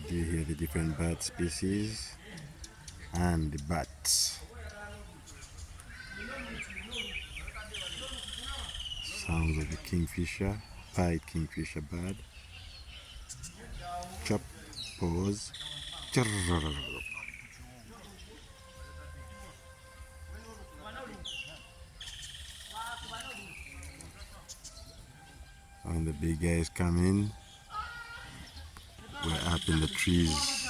Do you hear the different bird species and the bats? Sounds of the kingfisher, pied kingfisher bird. Chop, pause. When the big guys come in, we're up in the trees.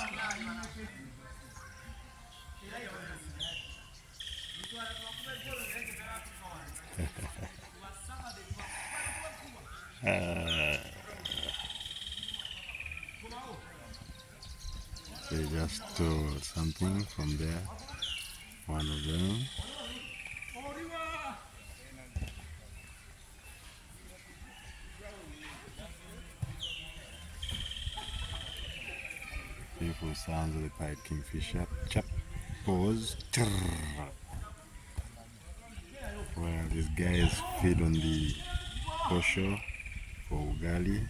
They just stole something from there, one of them. Beautiful sounds of the pied kingfisher. Chap, pause. Well, these guys feed on the posho for ugali.